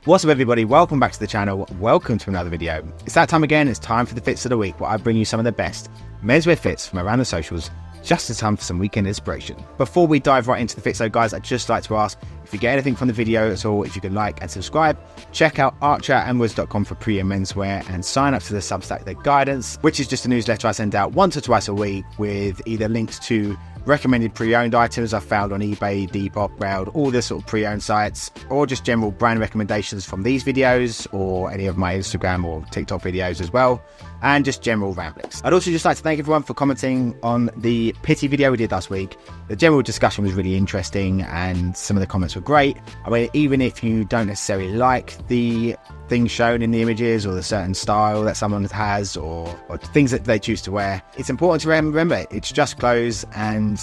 What's up everybody, welcome back to the channel, welcome to another video. It's that time again, it's time for the fits of the week where I bring you some of the best menswear fits from around the socials, just in time for some weekend inspiration. Before we dive right into the fits though guys, I'd just like to ask, if you get anything from the video at all, if you can like and subscribe, check out archeratandwoods.com for pre-owned menswear and sign up to the Substack The Guidance, which is just a newsletter I send out once or twice a week with either links to recommended pre-owned items I've found on eBay, Depop, Railed, all the sort of pre-owned sites, or just general brand recommendations from these videos or any of my Instagram or TikTok videos as well, and just general ramblings. I'd also just like to thank everyone for commenting on the Pitti video we did last week. The general discussion was really interesting and some of the comments were great. I mean, even if you don't necessarily like the things shown in the images or the certain style that someone has or things that they choose to wear, it's important to remember it's just clothes and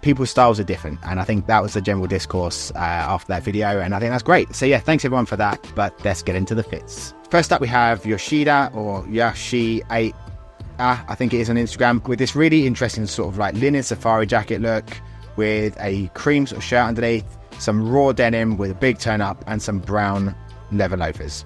people's styles are different, and I think that was the general discourse after that video, and I think that's great. So yeah, thanks everyone for that, but let's get into the fits. First up we have Yoshida, or Yashi8, I think it is on Instagram, with this really interesting sort of like linen safari jacket look with a cream sort of shirt underneath, some raw denim with a big turn up and some brown leather loafers.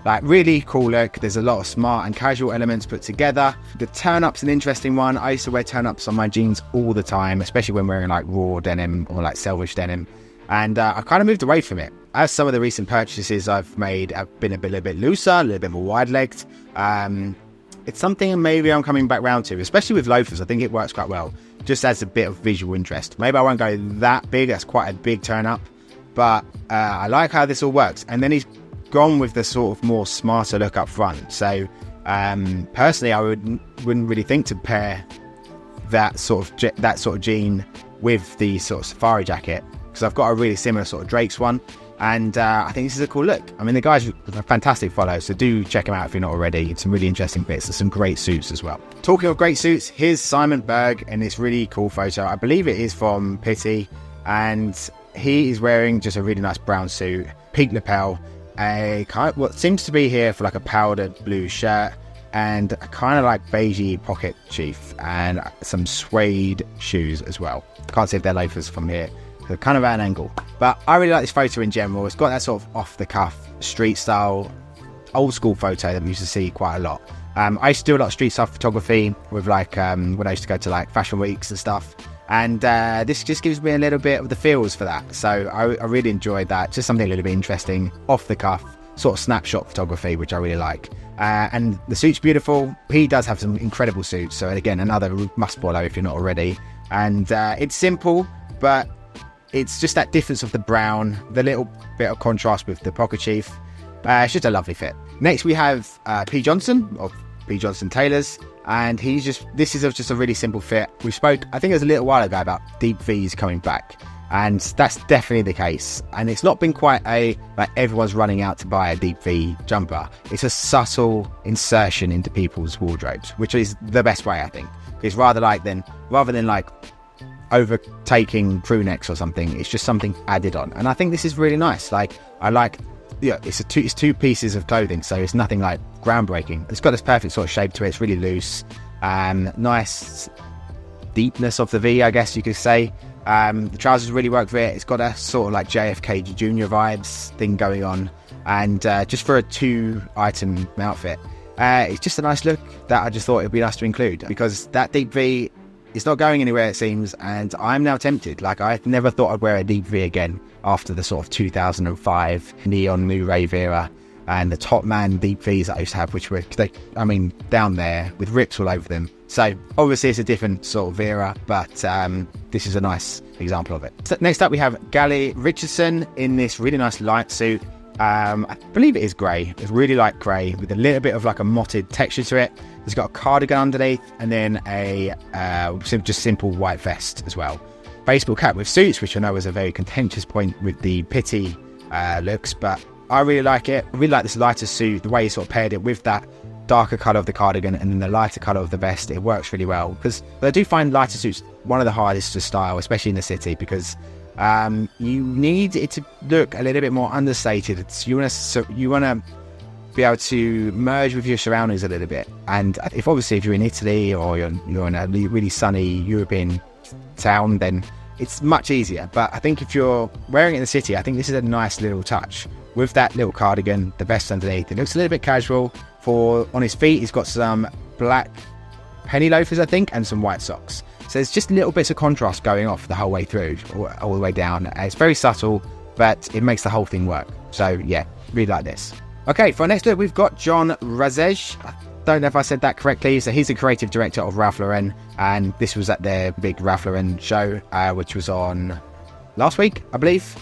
Like, really cool look. There's a lot of smart and casual elements put together. The turn-up's an interesting one. I used to wear turn-ups on my jeans all the time, especially when wearing like raw denim or like selvedge denim. And I kind of moved away from it. As some of the recent purchases I've made have been a little bit looser, a little bit more wide-legged. It's something maybe I'm coming back round to, especially with loafers. I think it works quite well. Just adds a bit of visual interest. Maybe I won't go that big. That's quite a big turn-up. But I like how this all works. And then he's gone with the sort of more smarter look up front. So personally I wouldn't really think to pair that sort of jean with the sort of safari jacket, because I've got a really similar sort of Drake's one, and I think this is a cool look. I mean, the guy's a fantastic follow, so do check him out if you're not already. It's some really interesting bits. There's some great suits as well. Talking of great suits, here's Simon Berg in this really cool photo. I believe it is from Pitti, and he is wearing just a really nice brown suit, pink lapel, a kind of what seems to be here for like a powdered blue shirt, and a kind of like beigey pocket chief, and some suede shoes as well. Can't see if they're loafers from here, they're kind of at an angle, but I really like this photo in general. It's got that sort of off the cuff street style old school photo that we used to see quite a lot. I used to do a lot of street style photography with like when I used to go to like fashion weeks and stuff, and this just gives me a little bit of the feels for that. So I really enjoyed that. Just something a little bit interesting, off the cuff, sort of snapshot photography, which I really like. And the suit's beautiful. He does have some incredible suits, so again, another must follow if you're not already. And it's simple, but it's just that difference of the brown, the little bit of contrast with the pocket chief. It's just a lovely fit. Next we have P. Johnson of P. Johnson Tailors, and this is just a really simple fit. We spoke, I think it was a little while ago, about deep V's coming back, and that's definitely the case. And it's not been quite a like everyone's running out to buy a deep V jumper. It's a subtle insertion into people's wardrobes, which is the best way, I think. It's rather than like overtaking crew necks or something, it's just something added on, and I think this is really nice. Like, I like, yeah, it's two pieces of clothing, so it's nothing like groundbreaking. It's got this perfect sort of shape to it. It's really loose, nice deepness of the V, I guess you could say. The trousers really work for it. It's got a sort of like JFK Jr. vibes thing going on, and just for a 2-item outfit, it's just a nice look that I just thought it'd be nice to include, because that deep V, it's not going anywhere, it seems, and I'm now tempted. Like, I never thought I'd wear a deep V again after the sort of 2005 neon new rave era and the top man deep Vs that I used to have, which were, down there with rips all over them. So obviously it's a different sort of era, but this is a nice example of it. So next up we have Gally Richardson in this really nice light suit. I believe it is grey. It's really light grey with a little bit of like a motted texture to it. It's got a cardigan underneath, and then a just simple white vest as well. Baseball cap with suits, which I know is a very contentious point with the Pitti looks, but I really like it. I really like this lighter suit, the way he sort of paired it with that darker colour of the cardigan and then the lighter colour of the vest. It works really well, because I do find lighter suits one of the hardest to style, especially in the city, because you need it to look a little bit more understated. You want to be able to merge with your surroundings a little bit, and if you're in Italy or you're in a really sunny European town, then it's much easier. But I think if you're wearing it in the city, I think this is a nice little touch with that little cardigan, the vest underneath. It looks a little bit casual. On his feet, he's got some black penny loafers, I think, and some white socks. So there's just little bits of contrast going off the whole way through, all the way down. It's very subtle, but it makes the whole thing work. So yeah, really like this. Okay, for our next look, we've got John Razej. I don't know if I said that correctly. So he's the creative director of Ralph Lauren, and this was at their big Ralph Lauren show, which was on last week, I believe.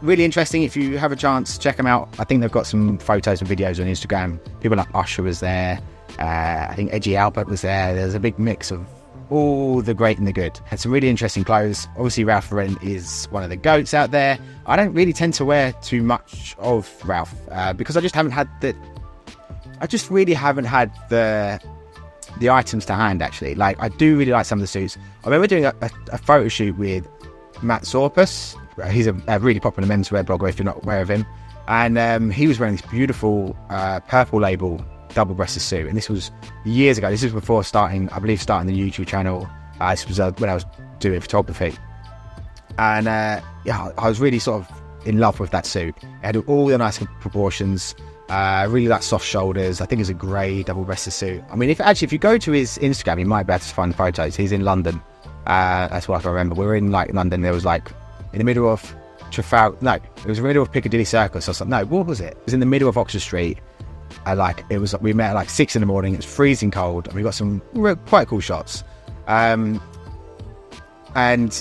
Really interesting. If you have a chance, check them out. I think they've got some photos and videos on Instagram. People like Usher was there. I think Edgy Albert was there. There's a big mix of all the great and the good. Had some really interesting clothes. Obviously, Ralph Lauren is one of the goats out there. I don't really tend to wear too much of Ralph because I just haven't had the items to hand, actually. Like, I do really like some of the suits. I remember doing a photo shoot with Matt Sorpus. He's a really popular menswear blogger, if you're not aware of him. And he was wearing this beautiful purple label double-breasted suit, and this was years ago. This is before starting the YouTube channel. This was when I was doing photography, and yeah, I was really sort of in love with that suit. It had all the nice proportions, really like soft shoulders. I think it's a grey double-breasted suit. I mean, if you go to his Instagram, you might be able to find photos. He's in London. That's what I can remember. We were in like London. There was like in the middle of Trafalgar. No, it was in the middle of Piccadilly Circus or something. No, what was it? It was in the middle of Oxford Street. We met at like 6 in the morning. It was freezing cold, and we got some quite cool shots. And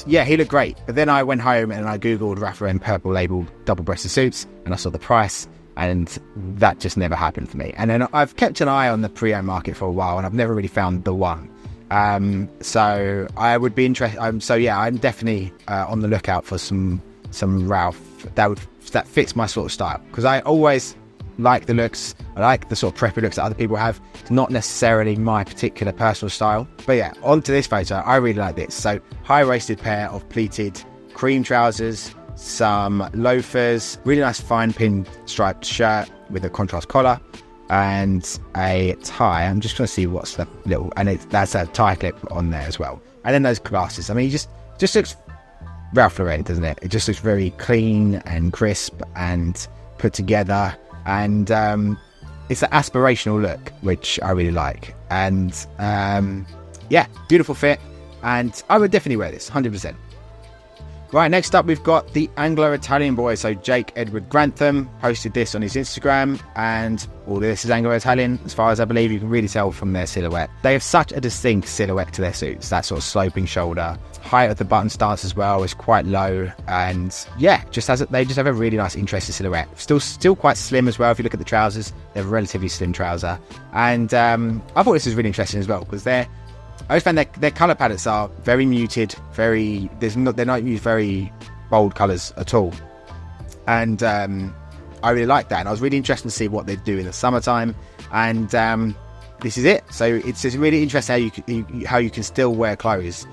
yeah, he looked great. But then I went home and I googled Ralph Lauren purple label double-breasted suits, and I saw the price, and that just never happened for me. And then I've kept an eye on the pre-owned market for a while, and I've never really found the one. So I would be interested. So yeah, I'm definitely on the lookout for some Ralph that fits my sort of style, because I always like the looks. I like the sort of preppy looks that other people have. It's not necessarily my particular personal style. But yeah, onto this photo. I really like this. So high-waisted pair of pleated cream trousers, some loafers, really nice fine pin striped shirt with a contrast collar, and a tie. I'm just going to see what's the little, and that's a tie clip on there as well. And then those glasses. I mean, he just looks Ralph Lauren, doesn't it? It just looks very clean and crisp and put together. And it's an aspirational look, which I really like. And yeah, beautiful fit. And I would definitely wear this, 100%. Right, next up we've got the Anglo-Italian boy. So Jake Edward Grantham posted this on his Instagram, and all this is Anglo-Italian as far as I believe. You can really tell from their silhouette. They have such a distinct silhouette to their suits. That sort of sloping shoulder, height of the button stance as well is quite low, and yeah, they just have a really nice, interesting silhouette. Still quite slim as well. If you look at the trousers, they're a relatively slim trouser, and I thought this was really interesting as well, because I always find their colour palettes are very muted, they're not used very bold colours at all. And I really like that. And I was really interested to see what they do in the summertime. And this is it. So it's just really interesting how you can still wear clothes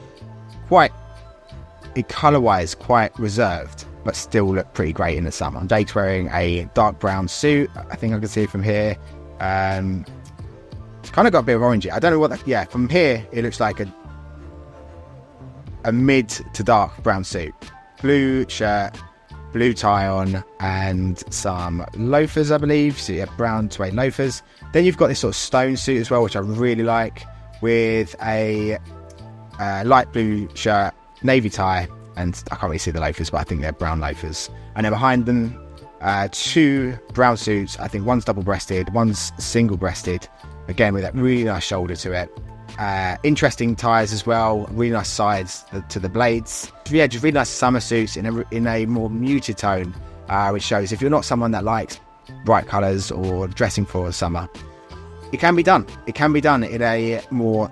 quite, colour-wise, quite reserved, but still look pretty great in the summer. Jake's wearing a dark brown suit. I think I can see it from here. It's kind of got a bit of orangey. I don't know what that... Yeah, from here, it looks like a mid to dark brown suit. Blue shirt, blue tie on, and some loafers, I believe. So yeah, brown suede loafers. Then you've got this sort of stone suit as well, which I really like, with a light blue shirt, navy tie, and I can't really see the loafers, but I think they're brown loafers. And then behind them, two brown suits. I think one's double-breasted, one's single-breasted. Again, with that really nice shoulder to it. Interesting ties as well. Really nice sides to the blades. Yeah, just really nice summer suits in a more muted tone, which shows if you're not someone that likes bright colours or dressing for summer, it can be done. It can be done in a more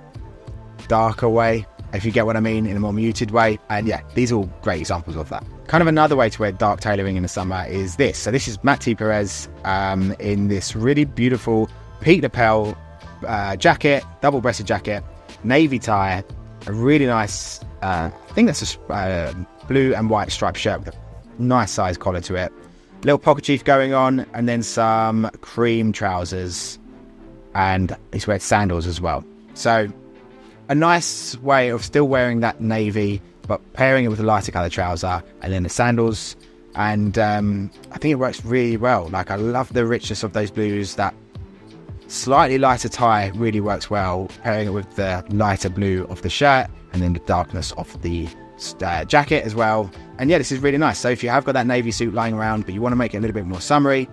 darker way, if you get what I mean, in a more muted way. And yeah, these are all great examples of that. Kind of another way to wear dark tailoring in the summer is this. So this is Matt T. Perez in this really beautiful peak lapel jacket, double-breasted jacket, navy tie, a really nice, I think that's a blue and white striped shirt with a nice size collar to it. Little pocket chief going on, and then some cream trousers, and he's wearing sandals as well. So a nice way of still wearing that navy, but pairing it with a lighter colour trouser, and then the sandals. And I think it works really well. Like, I love the richness of those blues. That slightly lighter tie really works well, pairing it with the lighter blue of the shirt and then the darkness of the jacket as well. And yeah, this is really nice. So if you have got that navy suit lying around but you want to make it a little bit more summery,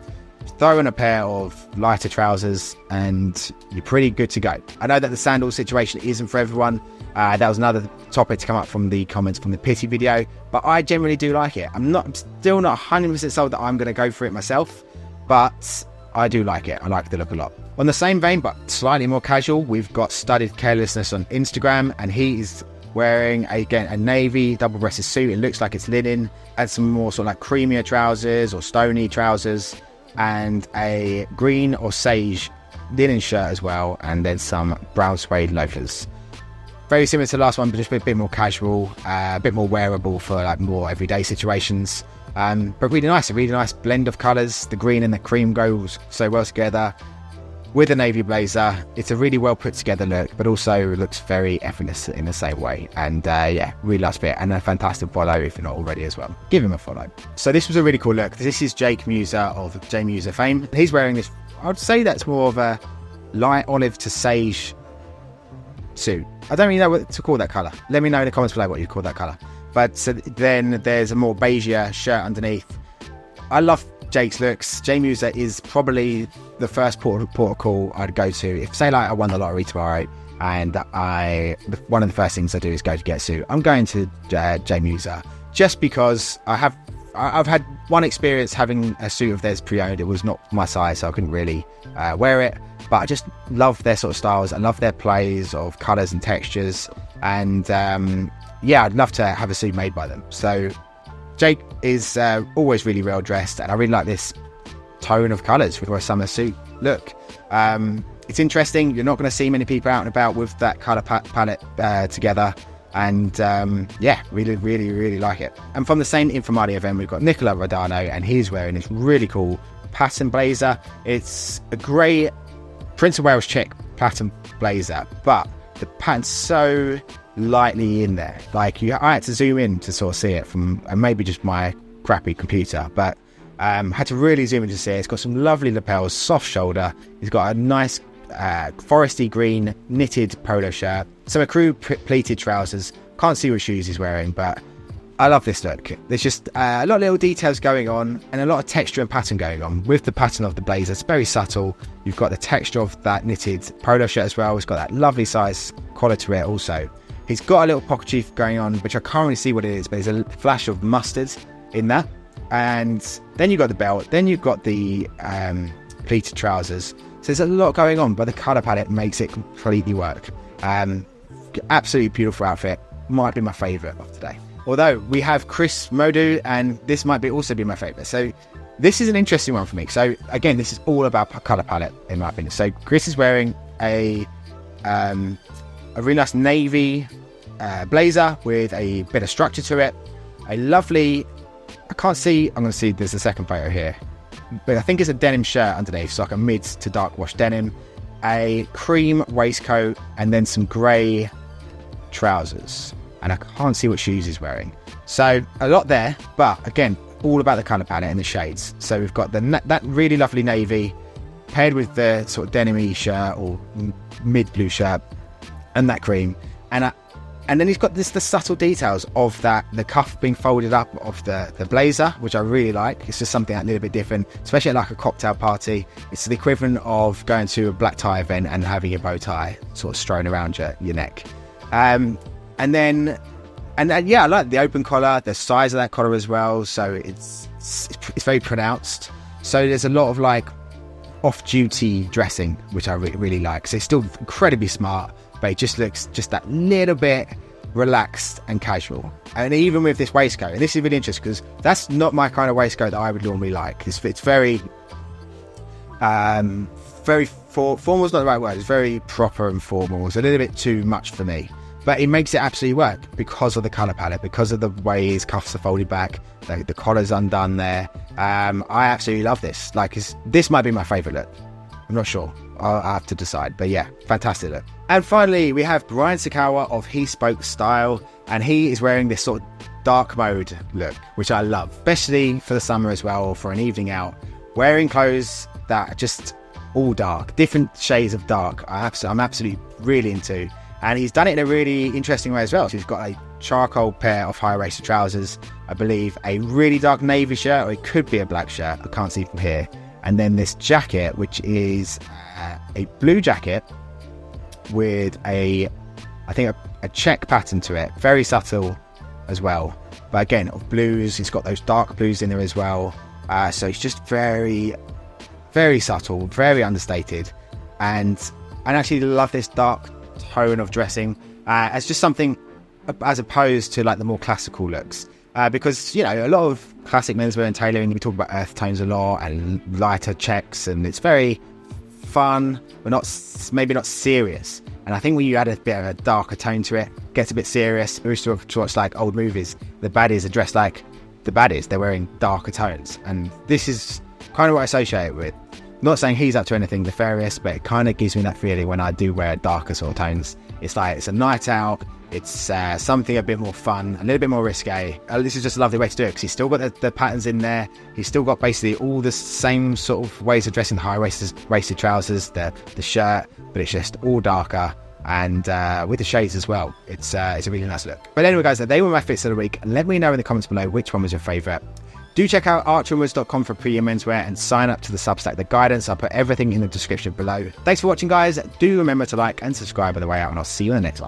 throw in a pair of lighter trousers and you're pretty good to go. I know that the sandal situation isn't for everyone. That was another topic to come up from the comments from the Pitti video, but I generally do like it. I'm still not 100% sold that I'm going to go for it myself, but I do like it. I like the look a lot. On the same vein, but slightly more casual, we've got Studded Carelessness on Instagram, and he is wearing, again, a navy double-breasted suit. It looks like it's linen, and some more sort of like creamier trousers or stony trousers, and a green or sage linen shirt as well, and then some brown suede loafers. Very similar to the last one, but just a bit more casual, a bit more wearable for like more everyday situations. But really nice, a really nice blend of colours. The green and the cream goes so well together with a navy blazer. It's a really well put together look, but also looks very effortless in the same way. And yeah, really nice fit, and a fantastic follow if you're not already as well. Give him a follow. So this was a really cool look. This is Jake Muser of J Muser fame. He's wearing this, I'd say that's more of a light olive to sage suit. I don't really know what to call that colour. Let me know in the comments below what you call that colour. But so then there's a more beigeier shirt underneath. I love Jake's looks. J Muser is probably the first port of call I'd go to. If, say, like I won the lottery tomorrow and one of the first things I do is go to get a suit, I'm going to J Muser, just because I've had one experience having a suit of theirs pre-owned. It was not my size, so I couldn't really wear it. But I just love their sort of styles. I love their plays of colours and textures. And yeah, I'd love to have a suit made by them. So Jake is always really well dressed, and I really like this tone of colours for a summer suit look. It's interesting. You're not going to see many people out and about with that colour palette together. And yeah, really like it. And from the same Infirmari event, we've got Nicola Rodano, and he's wearing this really cool pattern blazer. It's a grey Prince of Wales check pattern blazer, but the pattern's so lightly in there. Like, I had to zoom in to sort of see it from maybe just my crappy computer, but had to really zoom in to see it. It's got some lovely lapels, soft shoulder. It's got a nice foresty green knitted polo shirt, some accrued pleated trousers. Can't see what shoes he's wearing, but I love this look. There's just a lot of little details going on, and a lot of texture and pattern going on with the pattern of the blazer. It's very subtle. You've got the texture of that knitted polo shirt as well. It's got that lovely size collar to it also. He's got a little pocket chief going on, which I can't really see what it is, but there's a flash of mustard in that. And then you've got the belt, then you've got the pleated trousers. So there's a lot going on, but the colour palette makes it completely work. Absolutely beautiful outfit. Might be my favourite of today. Although we have Chris Modu, and this might also be my favourite. So this is an interesting one for me. So again, this is all about colour palette in my opinion. So Chris is wearing a really nice navy blazer with a bit of structure to it. A lovely, I can't see, I'm going to see, there's a second photo here, but I think it's a denim shirt underneath, so like a mid to dark wash denim, a cream waistcoat, and then some grey trousers. And I can't see what shoes he's wearing. So a lot there, but again, all about the colour palette and the shades. So we've got that really lovely navy paired with the sort of denim-y shirt or mid blue shirt and that cream. And then he's got the subtle details of the cuff being folded up of the blazer, which I really like. It's just something a little bit different, especially at like a cocktail party. It's the equivalent of going to a black tie event and having your bow tie sort of strewn around your neck. And then yeah, I like the open collar, the size of that collar as well. So it's very pronounced. So there's a lot of like off-duty dressing, which I really like. So it's still incredibly smart, but it just looks just that little bit relaxed and casual. And even with this waistcoat, and this is really interesting because that's not my kind of waistcoat that I would normally like. It's very formal is not the right word. It's very proper and formal. It's a little bit too much for me. But it makes it absolutely work because of the colour palette, because of the way his cuffs are folded back, the collar's undone there. I absolutely love this. Like, this might be my favourite look. I'm not sure. I'll have to decide. But yeah, fantastic look. And finally, we have Brian Sakawa of He Spoke Style. And he is wearing this sort of dark mode look, which I love, especially for the summer as well, or for an evening out. Wearing clothes that are just all dark, different shades of dark, I'm absolutely really into. And he's done it in a really interesting way as well. So he's got a charcoal pair of high-waisted trousers, I believe a really dark navy shirt, or it could be a black shirt, I can't see from here. And then this jacket, which is a blue jacket with I think a check pattern to it, very subtle as well. But again, of blues, he's got those dark blues in there as well. So it's just very, very subtle, very understated. And I actually love this dark tone of dressing as just something as opposed to like the more classical looks. Because, you know, a lot of classic menswear and tailoring, we talk about earth tones a lot and lighter checks, and it's very fun, but maybe not serious. And I think when you add a bit of a darker tone to it, it gets a bit serious. We used to watch like old movies. The baddies are dressed like the baddies. They're wearing darker tones. And this is kind of what I associate it with. Not saying he's up to anything nefarious, but it kind of gives me that feeling when I do wear darker sort of tones. It's like it's a night out. It's something a bit more fun, a little bit more risque. This is just a lovely way to do it because he's still got the patterns in there. He's still got basically all the same sort of ways of dressing, the high-waisted trousers, the shirt, but it's just all darker and with the shades as well. It's a really nice look. But anyway, guys, they were my fits of the week. Let me know in the comments below which one was your favourite. Do check out archeronwoods.com for premium menswear and sign up to the Substack, The Guidance. I'll put everything in the description below. Thanks for watching, guys. Do remember to like and subscribe on the way out, and I'll see you in the next one.